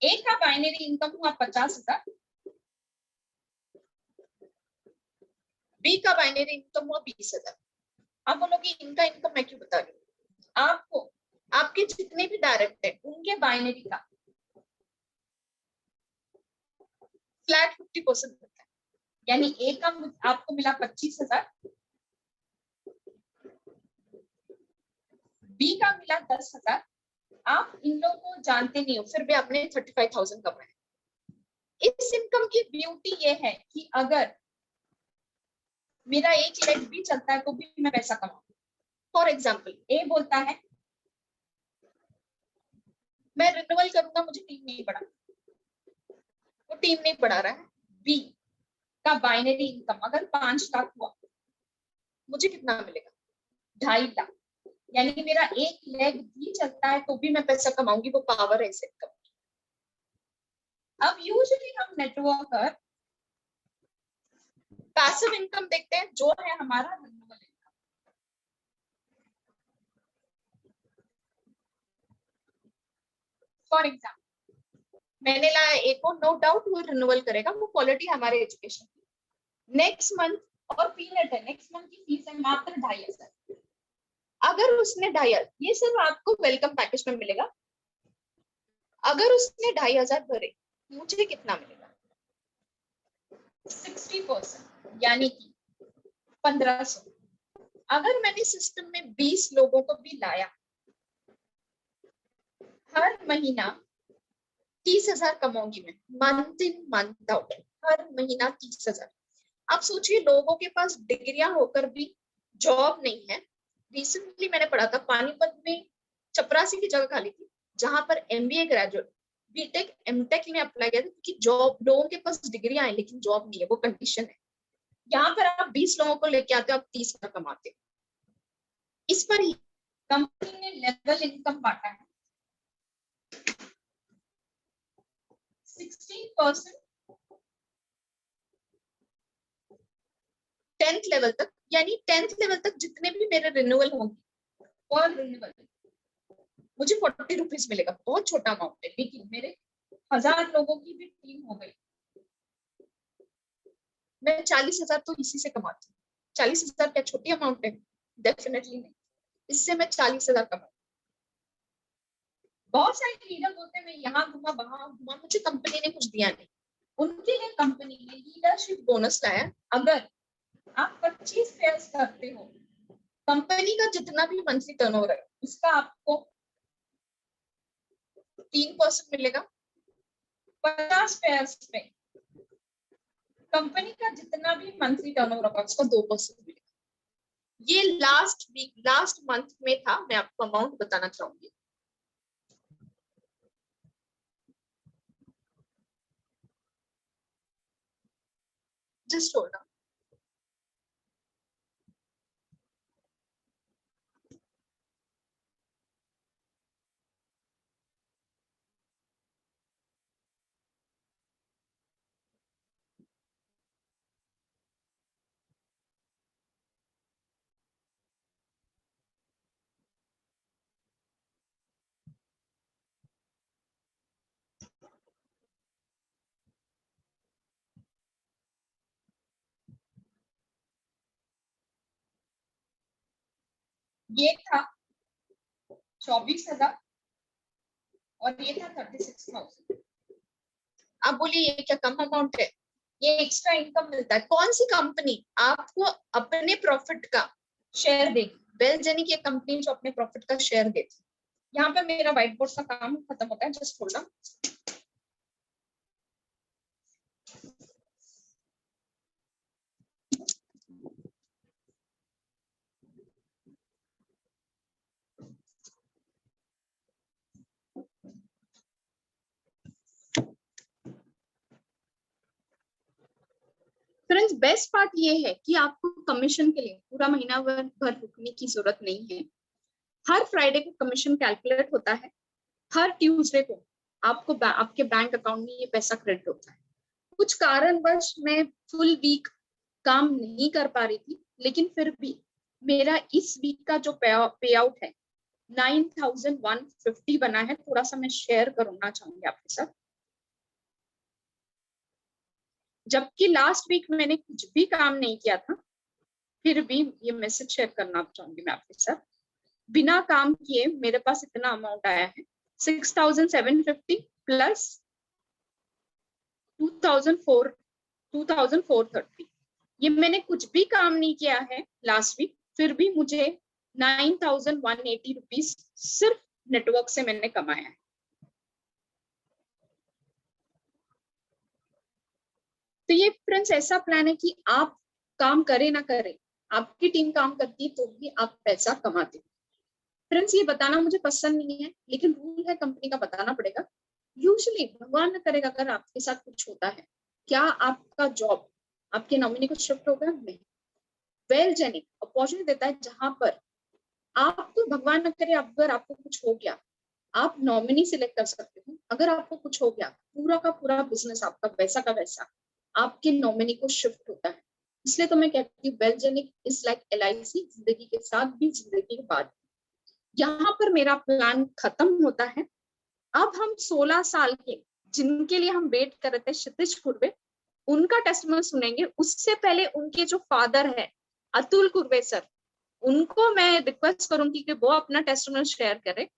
ए का बाइनरी इनकम हुआ 50,000, बी का बाइनरी इनकम हुआ 20,000। आप बोलोगे इनका इनकम मैं क्यों बता रही हूँ, आपको आपके जितने भी डायरेक्ट है उनके बाइनरी का फ्लैट 50% होता है। यानी ए का आपको मिला 25,000, बी का मिला 10,000। आप इन लोगों को जानते नहीं हो, फिर भी आपने 35,000 कमाए। इस इनकम की ब्यूटी ये है कि अगर मेरा एक लेग भी चलता है तो भी मैं पैसा कमाऊं। फॉर एग्जाम्पल, ए बोलता है मैं रिन्यूअल करूंगा, मुझे टीम नहीं बढ़ा, वो टीम नहीं बढ़ा रहा है। बी का बाइनरी इनकम अगर 5 लाख हुआ, मुझे कितना मिलेगा, 2.5 लाख। यानी मेरा एक लेग भी चलता है तो भी मैं पैसा कमाऊंगी, वो पावर है इस इनकम। अब यूजुअली हम नेटवर्कर पैसिव इनकम देखते हैं, जो है हमारा रिन्यूअल इनकम। फॉर एग्जाम्पल, मैंने लाया एक को, नो डाउट वो रिन्यूअल करेगा, वो क्वालिटी हमारे एजुकेशन की। नेक्स्ट मंथ और पीरियड है, नेक्स्ट मंथ की फीस है मात्र 2,500। अगर उसने 2,500, ये सिर्फ आपको वेलकम पैकेज में मिलेगा, अगर उसने 2,500 भरे, मुझे कितना मिलेगा, 60%, यानी कि 1,500। अगर मैंने सिस्टम में 20 लोगों को भी लाया, हर महीना 30,000 कमाऊंगी मैं, मंथ इन मंथ आउट, हर महीना 30,000। आप सोचिए, लोगों के पास डिग्रियां होकर भी जॉब नहीं है। रिसेंटली मैंने पढ़ा था पानीपत में चपरासी की जगह खाली थी, जहां पर एमबीए ग्रेजुएट बीटेक एमटेक ने अप्लाई किया था, क्योंकि जॉब, लोगों के पास डिग्रियां हैं लेकिन जॉब नहीं है, वो कंडीशन है। यहाँ पर आप 20 लोगों को लेके आते हो, आप 30 का कमाते हो। इस पर ही कंपनी ने लेवल इनकम बांटा है, 16% 10th लेवल तक, यानी 10th लेवल तक जितने भी मेरे रिन्यूअल होंगे, पर रिन्यूअल मुझे 40 रुपीज मिलेगा। बहुत छोटा अमाउंट है, लेकिन मेरे 1,000 लोगों की भी टीम हो गई, मैं 40,000 तो इसी से कमाती हूँ। 40,000 क्या छोटी अमाउंट है? डेफिनेटली नहीं। इससे मैं 40,000 कमाती। बहुत सारे लीडर होते हैं, मैं यहाँ घुमा वहां घुमा, मुझे कंपनी ने कुछ दिया नहीं। उनके लिए कंपनी ने लीडरशिप बोनस लाया। अगर आप 25 फेयर्स करते हो, कंपनी का जितना भी मंथली टर्नओवर है उसका आपको 3% मिलेगा। 50 फेयर्स में कंपनी का जितना भी मंथली टर्नओवर होगा उसका 2% मिलेगा। ये लास्ट वीक, लास्ट मंथ में था, मैं आपको अमाउंट बताना चाहूंगी। Just hold on. ये था 24,000 और ये था 36,000। आप बोलिए ये क्या कम अमाउंट है? ये एक्स्ट्रा इनकम मिलता है। कौन सी कंपनी आपको अपने प्रॉफिट का शेयर देगी? वेल जेनी की कंपनी जो अपने प्रॉफिट का शेयर देती। यहाँ पे मेरा व्हाइट बोर्ड का काम खत्म होता है, just hold on. Friends, best part ये है कि आपको कमीशन के लिए पूरा महीना भर रुकने की जरूरत नहीं है। हर फ्राइडे को कमीशन कैलकुलेट होता है, हर ट्यूसडे को आपको आपके बैंक अकाउंट में ये पैसा क्रेडिट होता है। कुछ कारणवश मैं फुल वीक काम नहीं कर पा रही थी, लेकिन फिर भी मेरा इस वीक का जो पे आउट है 9,150 बना है। थोड़ा सा मैं शेयर करना चाहूंगी आपके साथ। जबकि लास्ट वीक मैंने कुछ भी काम नहीं किया था, फिर भी ये मैसेज शेयर करना चाहूंगी मैं आपके साथ। बिना काम किए मेरे पास इतना अमाउंट आया है 6,750 प्लस 2,430। ये मैंने कुछ भी काम नहीं किया है लास्ट वीक, फिर भी मुझे 9,180 रुपीज सिर्फ नेटवर्क से मैंने कमाया है। तो ये फ्रेंड्स ऐसा प्लान है कि आप काम करें ना करें, आपकी टीम काम करती है तो भी आप पैसा कमाते हो। फ्रेंड्स ये बताना मुझे पसंद नहीं है, लेकिन रूल है कंपनी का, बताना पड़ेगा। यूजुअली भगवान न करेगा अगर आपके साथ कुछ होता है, क्या आपका जॉब आपके नॉमिनी को शिफ्ट होगा? नहीं। वेल जेनिक अपॉर्चुनिटी देता है जहां पर आपको भगवान न करे अगर आपको कुछ हो गया, आप नॉमिनी सिलेक्ट कर सकते हो। अगर आपको कुछ हो गया, पूरा का पूरा बिजनेस आपका वैसा का वैसा आपके नॉमिनी को शिफ्ट होता है। इसलिए तो मैं कहती हूँ वेलजेनिक इज लाइक LIC, जिंदगी के साथ भी जिंदगी के बाद। यहाँ पर मेरा प्लान खत्म होता है। अब हम 16 साल के जिनके लिए हम वेट कर रहे थे, क्षितिज कुर्वे, उनका टेस्टिमोनियल सुनेंगे। उससे पहले उनके जो फादर है अतुल कुर्वे सर, उनको मैं रिक्वेस्ट करूंगी कि वो अपना टेस्टिमोनियल शेयर करें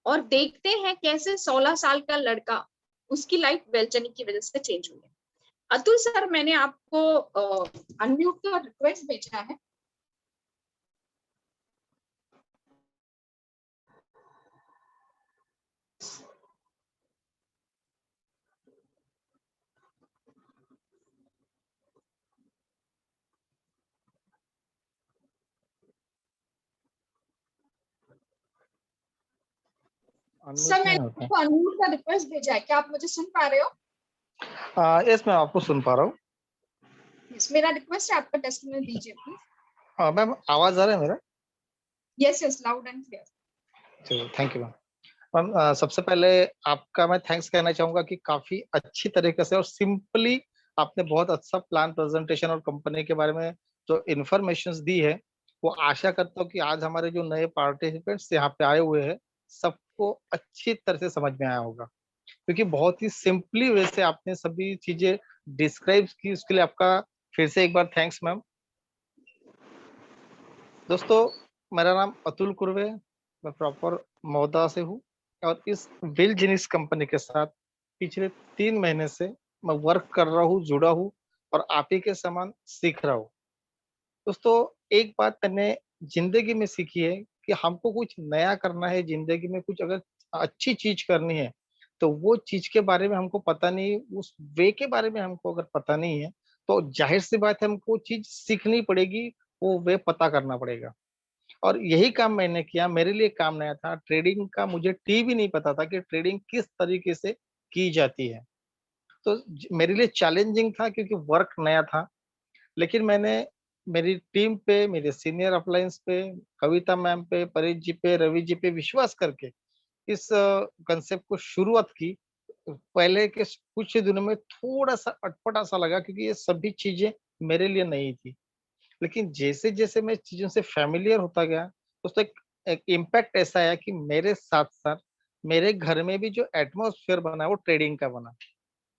और देखते हैं कैसे 16 साल का लड़का, उसकी लाइफ वेलजेनिक की वजह से चेंज हुई है। अतुल सर, मैंने आपको अनम्यूट का रिक्वेस्ट भेजा है। अनम्यूट सर नहीं मैंने होता है। आपको अनम्यूट का रिक्वेस्ट भेजा है, क्या आप मुझे सुन पा रहे हो? यस, मैं आपको सुन पा रहा हूँ। यस, मेरा रिक्वेस्ट है, आपका टेस्टिमोनियल दीजिए प्लीज। मैम, आवाज आ रहा है मेरा? Yes yes, loud and clear. चलिए, थैंक यू मैम। मैम, सबसे पहले आपका मैं थैंक्स कहना चाहूंगा कि काफी अच्छी तरीके से और सिंपली आपने बहुत अच्छा प्लान प्रेजेंटेशन और कंपनी के बारे में जो इन्फॉर्मेशन दी है, वो आशा करता हूँ कि आज हमारे जो नए पार्टिसिपेंट्स यहाँ पे आए हुए हैं सबको अच्छी तरह से समझ में आया होगा, क्योंकि बहुत ही सिंपली वे से आपने सभी चीजें डिस्क्राइब की। उसके लिए आपका फिर से एक बार थैंक्स मैम। दोस्तों, मेरा नाम अतुल कुर्वे है, मैं प्रॉपर मौदा से हूँ और इस विल जिनिस कंपनी के साथ पिछले 3 महीने से मैं वर्क कर रहा हूँ, जुड़ा हूँ और आप ही के समान सीख रहा हूँ। दोस्तों, एक बात मैंने जिंदगी में सीखी है कि हमको कुछ नया करना है, जिंदगी में कुछ अगर अच्छी चीज करनी है तो वो चीज के बारे में हमको पता नहीं, उस वे के बारे में हमको अगर पता नहीं है तो जाहिर सी बात है हमको चीज सीखनी पड़ेगी, वो वे पता करना पड़ेगा। और यही काम मैंने किया। मेरे लिए काम नया था, ट्रेडिंग का मुझे भी नहीं पता था कि ट्रेडिंग किस तरीके से की जाती है। तो मेरे लिए चैलेंजिंग था क्योंकि वर्क नया था। लेकिन मैंने मेरी टीम पे, मेरे सीनियर अपलायंस पे, कविता मैम पे, परेश जी पे, रवि जी पे विश्वास करके इस कंसेप्ट को शुरुआत की। पहले के कुछ ही दिनों में थोड़ा सा अटपटा सा लगा क्योंकि ये सभी चीजें मेरे लिए नई थी। लेकिन जैसे जैसे मैं चीजों से फैमिलियर होता गया, उसका एक इम्पैक्ट ऐसा आया कि मेरे साथ साथ मेरे घर में भी जो एटमॉस्फेयर बना वो ट्रेडिंग का बना।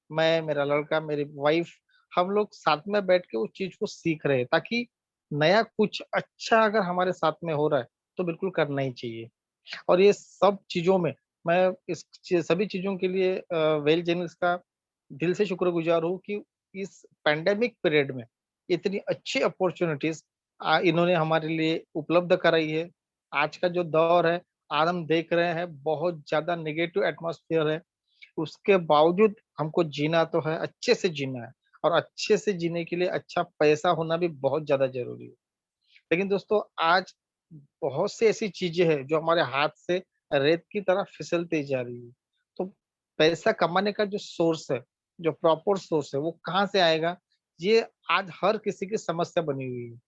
मैं, मेरा लड़का, मेरी वाइफ, हम लोग साथ में बैठ के उस चीज को सीख रहे हैं, ताकि नया कुछ अच्छा अगर हमारे साथ में हो रहा है तो बिल्कुल करना ही चाहिए। और ये सब चीजों में मैं सभी चीजों के लिए वेल जेनिक्स का दिल से शुक्रगुजार हूँ कि इस पैंडेमिक पीरियड में इतनी अच्छी अपॉर्चुनिटीज इन्होंने हमारे लिए उपलब्ध कराई है। आज का जो दौर है, आज हम देख रहे हैं बहुत ज्यादा नेगेटिव एटमॉस्फेयर है, उसके बावजूद हमको जीना तो है, अच्छे से जीना है। और अच्छे से जीने के लिए अच्छा पैसा होना भी बहुत ज्यादा जरूरी है। लेकिन दोस्तों, आज बहुत सी ऐसी चीजें हैं जो हमारे हाथ से रेत की तरह फिसलती जा रही है। तो पैसा कमाने का जो सोर्स है, जो प्रॉपर सोर्स है, वो कहाँ से आएगा, ये आज हर किसी की समस्या बनी हुई है।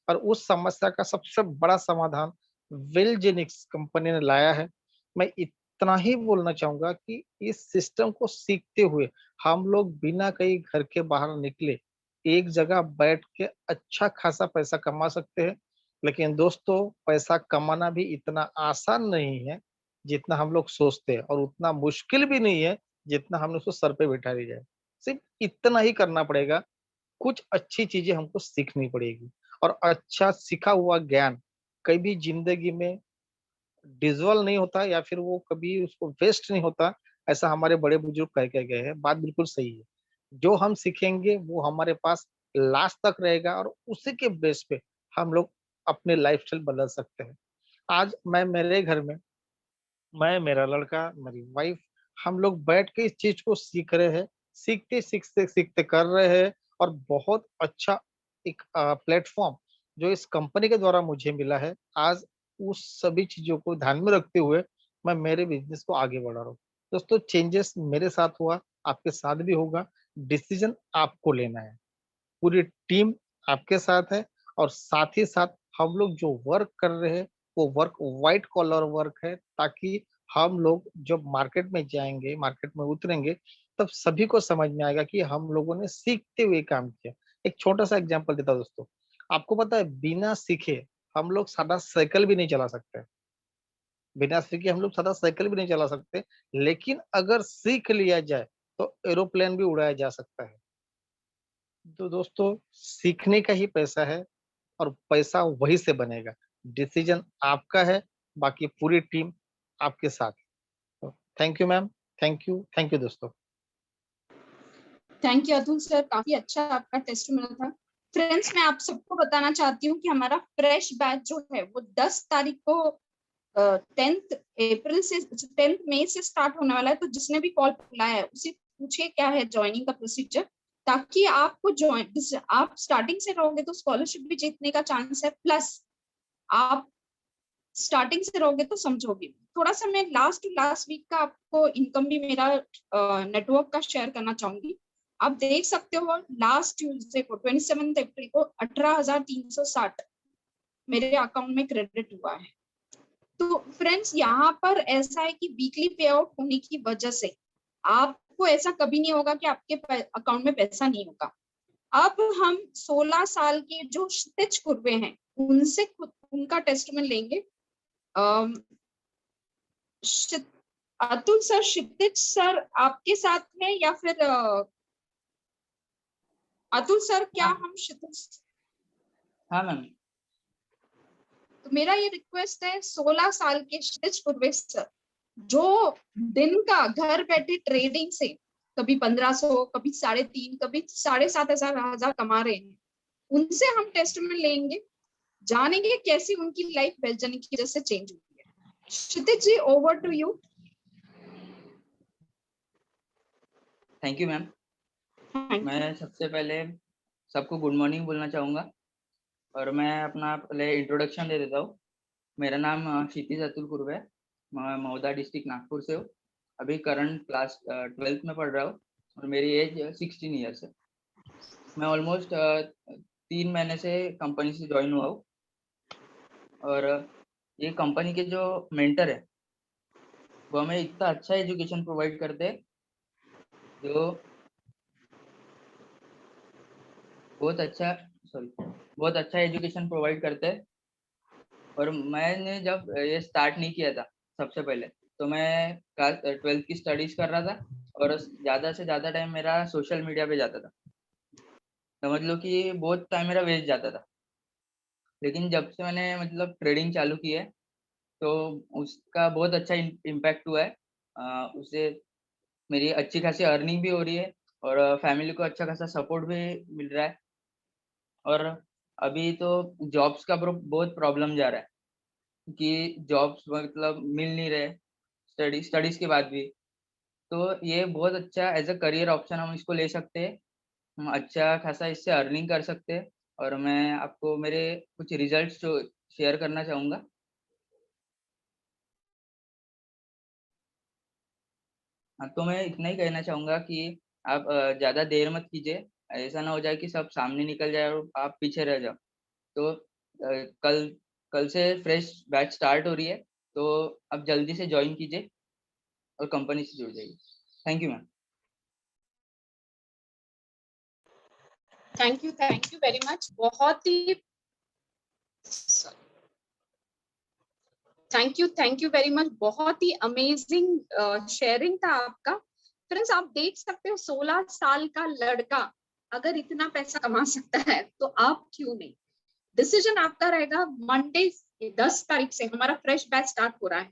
और उस समस्या का सबसे बड़ा समाधान विलजेनिक्स कंपनी ने लाया है। मैं इतना ही बोलना चाहूंगा कि इस सिस्टम को सीखते हुए हम लोग बिना कहीं घर के बाहर निकले एक जगह बैठ के अच्छा खासा पैसा कमा सकते हैं। लेकिन दोस्तों, पैसा कमाना भी इतना आसान नहीं है जितना हम लोग सोचते हैं, और उतना मुश्किल भी नहीं है जितना हमने उसको सर पे बिठा ली जाए। सिर्फ इतना ही करना पड़ेगा, कुछ अच्छी चीजें हमको सीखनी पड़ेगी, और अच्छा सीखा हुआ ज्ञान कभी जिंदगी में डिजवल नहीं होता, या फिर वो कभी उसको वेस्ट नहीं होता। ऐसा हमारे बड़े बुजुर्ग कह के गए हैं, बात बिल्कुल सही है। जो हम सीखेंगे वो हमारे पास लास्ट तक रहेगा, और उसी के बेस पे हम लोग अपने लाइफस्टाइल बदल सकते हैं। आज मैं मेरे घर में, मैं, मेरा लड़का, मेरी वाइफ, हम लोग बैठ के इस चीज को सीख रहे हैं, सीखते सीखते सीखते कर रहे हैं। और बहुत अच्छा एक प्लेटफॉर्म जो इस कंपनी के द्वारा मुझे मिला है, आज उस सभी चीजों को ध्यान में रखते हुए मैं मेरे बिजनेस को आगे बढ़ा रहा हूँ। दोस्तों, चेंजेस मेरे साथ हुआ, आपके साथ भी होगा। डिसीजन आपको लेना है, पूरी टीम आपके साथ है, और साथ ही साथ हम लोग जो वर्क कर रहे हैं वो वर्क व्हाइट कॉलर वर्क है, ताकि हम लोग जब मार्केट में जाएंगे, मार्केट में उतरेंगे, तब सभी को समझ में आएगा कि हम लोगों ने सीखते हुए काम किया। एक छोटा सा एग्जांपल देता हूं दोस्तों। आपको पता है, बिना सीखे हम लोग सादा साइकिल भी नहीं चला सकते। बिना सीखे हम लोग सादा साइकिल भी नहीं चला सकते। लेकिन अगर सीख लिया जाए तो एरोप्लेन भी उड़ाया जा सकता है। तो दोस्तों, सीखने का ही पैसा है, और पैसा वही से बनेगा। डिसीजन आपका है, बाकी पूरी टीम आपके साथ है। तो thank you ma'am, thank you दोस्तों। थैंक यू अतुल सर, काफी अच्छा आपका टेस्टिमोनियल था। फ्रेंड्स, मैं आप सबको बताना चाहती हूँ कि हमारा फ्रेश बैच जो है वो 10 तारीख को 10 अप्रैल से 10 मई से स्टार्ट होने वाला है। तो जिसने भी कॉल बुलाया है उसे पूछिए क्या है ज्वाइनिंग का प्रोसीजर, ताकि आपको ज्वाइन, आप स्टार्टिंग से रहोगे तो स्कॉलरशिप भी जीतने का चांस है, प्लस आप स्टार्टिंग से रहोगे तो समझोगे। थोड़ा सा मैं लास्ट टू लास्ट वीक का आपको इनकम भी मेरा नेटवर्क का शेयर करना चाहूंगी। आप देख सकते हो लास्ट ट्यूसडे को 27 अप्रैल को 18,360 मेरे अकाउंट में क्रेडिट हुआ है। तो फ्रेंड्स, यहाँ पर ऐसा है कि वीकली पे आउट होने की वजह से आपको ऐसा कभी नहीं होगा कि आपके अकाउंट में पैसा नहीं होगा। अब हम 16 साल के जो क्षितिज कुर्बे हैं उनसे खुद उनका टेस्टमेंट लेंगे। अम, अतुल सर, क्षितिज सर आपके साथ है या फिर अतुल सर, क्या हाँ हम क्षितिज? हाँ मैम। तो मेरा ये रिक्वेस्ट है, 16 साल के क्षितिज कुर्बे सर जो दिन का घर बैठे ट्रेडिंग से कभी 1500, कभी 3.5, कभी 7,500 कमा रहे हैं, उनसे हम टेस्टमेंट लेंगे, जानेंगे कैसी उनकी लाइफ बेलजनी की वजह से चेंज हुई है। Kshitij ji, over to you. Thank you ma'am. मैं सबसे पहले सबको गुड मॉर्निंग बोलना चाहूँगा, और मैं अपना पहले इंट्रोडक्शन दे देता हूँ। मेरा नाम क्षितिज अतुल कुर्वे है। मैं मौदा डिस्ट्रिक्ट नागपुर से हूँ। अभी करंट क्लास 12th में पढ़ रहा हूँ, और मेरी एज 16 ईयर्स है। मैं ऑलमोस्ट 3 महीने से कंपनी से ज्वाइन हुआ हूँ, और ये कंपनी के जो मेंटर है वो हमें इतना अच्छा एजुकेशन प्रोवाइड करते हैं, जो बहुत अच्छा एजुकेशन प्रोवाइड करते हैं। और मैंने जब ये स्टार्ट नहीं किया था सबसे पहले, तो मैं क्लास 12th की स्टडीज कर रहा था, और ज़्यादा से ज़्यादा टाइम मेरा सोशल मीडिया पे जाता था। समझ लो कि बहुत टाइम मेरा वेस्ट जाता था। लेकिन जब से मैंने मतलब ट्रेडिंग चालू की है, तो उसका बहुत अच्छा इम्पैक्ट हुआ है। उससे मेरी अच्छी खासी अर्निंग भी हो रही है, और फैमिली को अच्छा खासा सपोर्ट भी मिल रहा है। और अभी तो जॉब्स का बहुत प्रॉब्लम जा रहा है कि जॉब्स मतलब मिल नहीं रहे स्टडीज के बाद भी। तो ये बहुत अच्छा एज अ करियर ऑप्शन हम इसको ले सकते हैं। हम अच्छा खासा इससे अर्निंग कर सकते हैं। और मैं आपको मेरे कुछ रिजल्ट्स जो शेयर करना चाहूँगा। हाँ, तो मैं इतना ही कहना चाहूँगा कि आप ज़्यादा देर मत कीजिए। ऐसा ना हो जाए कि सब सामने निकल जाए और आप पीछे रह जाओ। तो कल कल से फ्रेश बैच स्टार्ट हो रही है, तो आप जल्दी से ज्वाइन कीजिए और कंपनी से जुड़ जाइए। Thank you ma'am. Thank you very much. बहुत ही थैंक यू वेरी मच। बहुत ही अमेजिंग शेयरिंग था आपका। फ्रेंड्स, आप देख सकते हो 16 साल का लड़का अगर इतना पैसा कमा सकता है तो आप क्यों नहीं। डिसीजन आपका रहेगा। मंडे 10 तारीख से हमारा फ्रेश बैच स्टार्ट हो रहा है,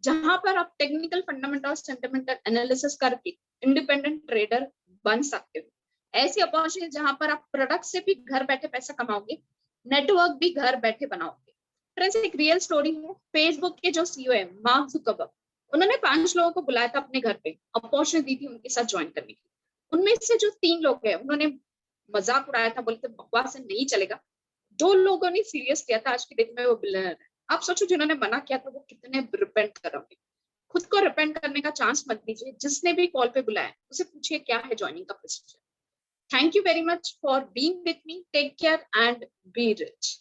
जहां पर आप टेक्निकल फंडामेंटल सेंटिमेंटल एनालिसिस करके इंडिपेंडेंट ट्रेडर बन सकते हो। ऐसी अपॉर्चुनिटी जहां पर आप प्रोडक्ट से भी घर बैठे पैसा कमाओगे, नेटवर्क भी घर बैठे बनाओगे। फ्रेंड्स, एक रियल स्टोरी है। फेसबुक के जो सीईओ है मार्क जुकरबर्ग, उन्होंने 5 लोगों को बुलाया था अपने घर पे, अपॉर्चुनिटी दी थी उनके साथ ज्वाइन करने की। उनमें से जो 3 लोग हैं उन्होंने मजाक उड़ाया था, बोलते बकवास से नहीं चलेगा। 2 लोगों ने सीरियस किया था, आज के डेट में वो बिलियनर है। आप सोचो जिन्होंने मना किया था वो कितने रिपेंट कर रहे होंगे। खुद को रिपेंट करने का चांस मत दीजिए। जिसने भी कॉल पे बुलाया उसे पूछिए क्या है ज्वाइनिंग का procedure. Thank you very much for being with me. Take care and be rich.